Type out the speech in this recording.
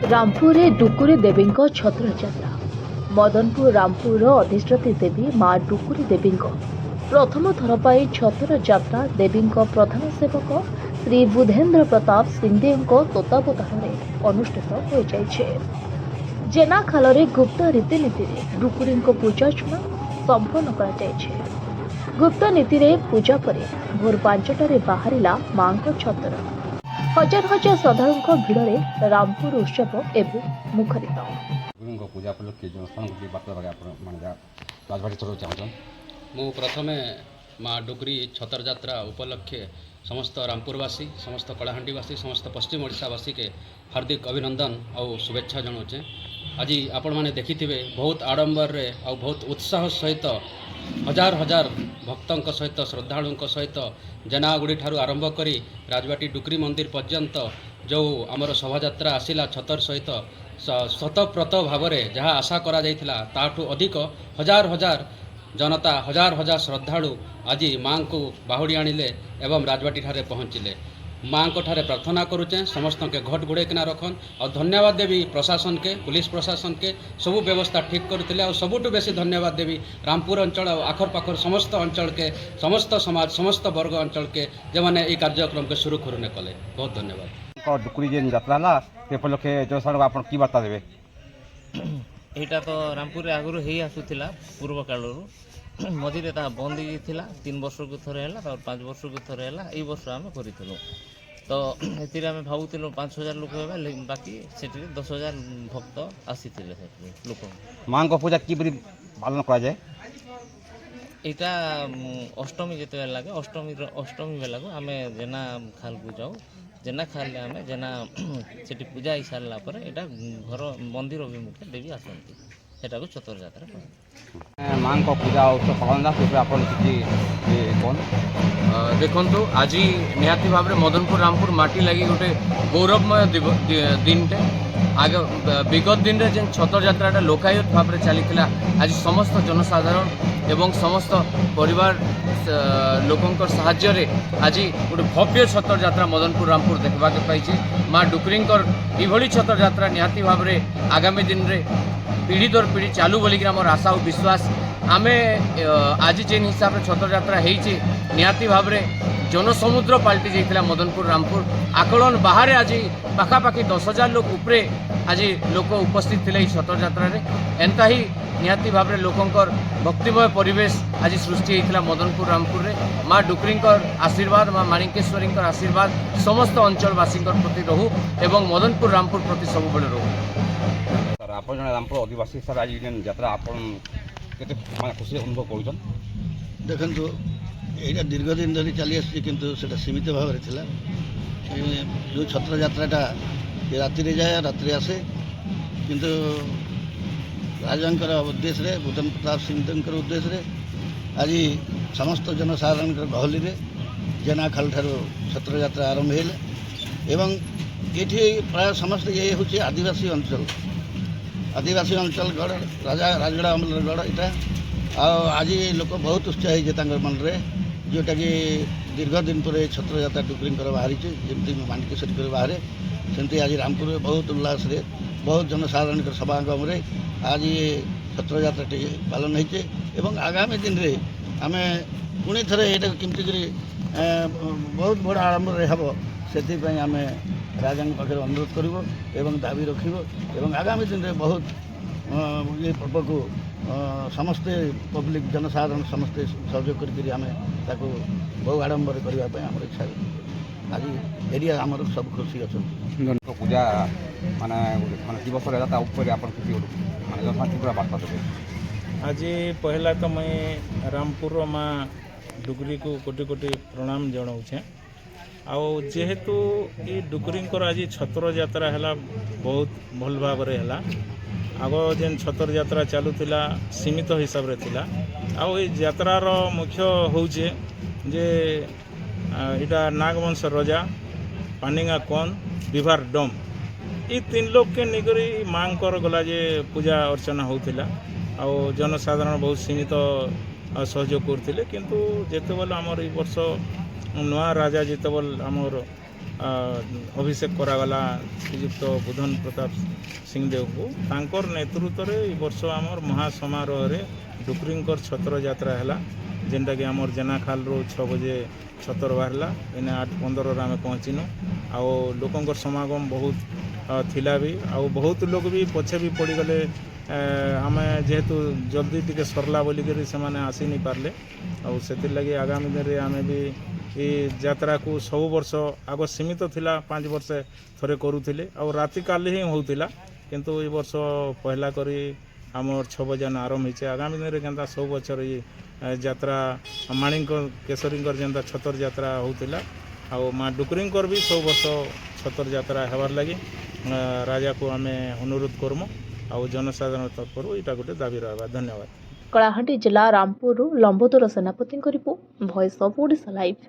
रामपुर डुकुरी देवी छत्र यात्रा मदनपुर रामपुर अधिष्ठात्री देवी मां डुकुरी देवी प्रथम थर पर छत्र यात्रा देवी प्रधान सेवक श्री बुधेन्द्र प्रताप सिंहदेव तत्वावधान अनुष्ठित हो जाइछे। जेनाखाल गुप्त रीतिनीति डुकुरी पूजार्चना संपन्न कर गुप्त नीति पूजा पर भोर 5टार बाहरिला मां छतर। हजार हजार श्रद्धालुओं भिड़ रामपुर उत्सव एवं मुखरित। पूजा उपलक्षे जनस्थान को बार्ता राजभाटी थोड़ा चाहूँ मु प्रथमे माँ डुकुरी छतर यात्रा उपलक्षे समस्त रामपुरवासी समस्त कलाहांडीवासी समस्त पश्चिम ओडिशावासी के हार्दिक अभिनंदन और शुभेच्छा जनाऊे। आज आपण मैंने देखि बहुत आडंबर रे और बहुत उत्साह सहित हजार हजार भक्तों सहित श्रद्धालुओं सहित जेनागुड़ी ठारू आरंभ करी राजबाटी डुकुरी मंदिर पर्यंत जो आमर शोभायात्रा आसिला छतर सहित शतप्रत भाव में जहाँ आशा करा जाइथिला ताठू अधिक हजार हजार जनता हजार हजार श्रद्धालु आज माँ को बाहुड़ी आनिले एवं राजबाटी ठारे पहुँचिले। माँ को ठारे प्रार्थना करुचे समस्त के घट गुड़े किना रखन और धन्यवाद देवी प्रशासन के पुलिस प्रशासन के सबू व्यवस्था ठीक करते और सबुठ बेसी धन्यवाद देवी रामपुर अंचल और आखर पाखर समस्त अंचल के समस्त समाज समस्त वर्ग अंचल के जो मैंने ये कार्यक्रम के सुरुखुरु ने कले। बहुत धन्यवाद। डुकुरी जेन यात्रा है से उपलक्षे जनस्थान को आप बार्ता देवे? यहाँ तो रामपुर आगुरी ही आसूला पूर्व काल मझे बंद होता 3 वर्ष को थरे है 5 वर्ष को थरे है ये वर्ष आम करूँ तो ये आम भावुलु 5000 लोक हे बाकी से 10,000 भक्त आसी लोक। माँ को पूजा कि पालन करा जाए? यहाँ अष्टमी जिते लगे अष्टमी बेला आम जेना खाल को जाऊ जेना खाल आम जेना से पूजा हो सारा पर यहाँ घर मंदिर अभिमुखे देवी आसती सेटा को छतर यात्रा माँ को पूजा उत्सव पालन कौन देखु आज निहाती भाव में मदनपुर रामपुर माटी लगी गोटे गौरवमय दिनटे आगे विगत दिन में जेन छतर यात्रा लोकायत भाव में चली आज समस्त जनसाधारण एवं समस्त परिवार लोकों साहाय्य आज गोटे भव्य छतर यात्रा मदनपुर रामपुर देखा पाई। माँ डुकुरी ये छतर यात्रा निहाती भाव में आगामी दिन में पीढ़ी दर पीढ़ी चालू बोलिक आम आशा और विश्वास आम आज जेन हिसाब से छतर यात्रा होती निहाती भाव में जनसमुद्र पलटि जाइए मदनपुर रामपुर आकलन बाहर आज पाखापाखि 10,000 लोक उपरे आज लोक उपस्थित थे छतर यात्रा एंता ही निहाती भाव में लोकंर भक्तिमय परिवेश आज सृष्टि होता मदनपुर रामपुर में। माँ डुकुरी आशीर्वाद माँ माणिकेश्वरी आशीर्वाद समस्त अंचलवासी प्रति रहू एवं मदनपुर रामपुर प्रति सब बेले रहू। आप जन रामपुर आदिवासी सर आज यात्रा आप खुशी अनुभव कर देखु यहाँ दीर्घ दिन धरी चली आसी किंतु से सीमित भाव में थिला जो छत्र यात्राटा राति जाए रात्रि आसे किंतु राजांकर उद्देश्य बुधन प्रताप सिंहदेव उद्देश्य आज समस्त जनसाधारण गहली में जेना खाल ठारू छत्र यात्रा आरंभ है ये प्राय समस्त ये हूँ आदिवासी अंचल गढ़ राजगड़ा अमल गढ़ यहाँ आज लोक बहुत उत्साही मन में जोटा कि दीर्घ दिन पर छत्र यात्रा डुकुरी बाहरी जमी माणिकेश्वरी बाहर सेमती आज रामपुर में बहुत उल्लास बहुत जनसाधारण सभागम आज ये छत्र यात्रा पालन होती आगामी दिन में आम पुणी थे ये कमी बहुत बड़ आरंभ हम से आम राजा पाखे अनुरोध करूँ दाबी रखा आगामी दिन में बहुत ये पर्व को समस्ते पब्लिक जनसाधारण समस्ते सहयोग करें बहु आडंबर करने आम इच्छा आज एरिया आमर सब खुशी अच्छा पूजा माने दिवस खुशी पूरा बार्ता देते? आज पहला तो मैं रामपुर माँ डुकुरी को कोटि कोटि प्रणाम जनाऊे जेहेतु ये डुकुरी आज छतर यात्रा है बहुत भल भाव में है आग जेन छतर यात्रा चलूला सीमित हिसाब रे थिला यात्रार मुख्य होचे जे इटा नागवंश राजा पानिंगा कौन बिभार डम ये 3 लोग के निकरी माँ गला जे पूजा अर्चना होता जनसाधारण बहुत सीमित सहयोग करते किंतु जिते बल आमर वर्ष नुआ राजा जिते बल आमर ଅଭିଷେକ କରାଗଲା ଶ୍ରୀଯୁକ୍ତ ବୁଧନ ପ୍ରତାପ ସିଂଦେଓକୁ। ତାଙ୍କର ନେତୃତ୍ୱରେ ଏ ବର୍ଷ ଆମର ମହାସମାରୋହରେ ଡୁକରିଙ୍କର ଛତ୍ର ଯାତ୍ରା ହେଲା, ଯେନ୍ଟାକି ଆମର ଜେନାଖାଲରୁ 6 ବଜେ ଛତର ବାହାରିଲା। ଏନେ 8:15 ଆମେ ପହଞ୍ଚିନୁ। ଆଉ ଲୋକଙ୍କର ସମାଗମ ବହୁତ ଥିଲା ବି, ଆଉ ବହୁତ ଲୋକ ବି ପଛେ ବି ପଡ଼ିଗଲେ। ଆମେ ଯେହେତୁ ଜଲ୍ଦି ଟିକେ ସରିଲା ବୋଲିକରି ସେମାନେ ଆସି ନି ପାରଲେ। ଆଉ ସେଥିର୍ଲାଗି ଆଗାମୀ ଦିନରେ ଆମେ ବି ଏ ଯାତ୍ରାକୁ ସବୁ ବର୍ଷ ଆଗ ସୀମିତ ଥିଲା, 5 ବର୍ଷ ଥରେ କରୁଥିଲେ ଆଉ ରାତି କାଲି ହିଁ ହେଉଥିଲା, କିନ୍ତୁ ଏ ବର୍ଷ ପହିଲା କରି ଆମର 6 ବଜାନ ଆରମ୍ଭ ହେଇছে। ଆଗାମୀ ଦିନରେ କେନ୍ତା ସବୁ ବছର ଏ ଯାତ୍ରା ମାଣିଙ୍କ କେଶରୀଙ୍କର ଯେନ୍ତା ଛତର ଯାତ୍ରା ହେଉଥିଲା, ଆଉ ମା ଡୁକରିଙ୍କର ବି ସବୁ ବର୍ଷ ଛତର ଯାତ୍ରା ହେବାର୍ ଲାଗି ରାଜାକୁ ଆମେ ଅନୁରୋଧ କରମୁ। ଆଉ ଜନସାଧାରଣ ତରଫରୁ ଏଇଟା ଗୋଟେ ଦାବି ରହିବା। ଧନ୍ୟବାଦ। କଳାହାଣ୍ଡି ଜିଲ୍ଲା ରାମପୁରରୁ ଲମ୍ବୋଦର ସେନାପତିଙ୍କ report, voice of Odisha live.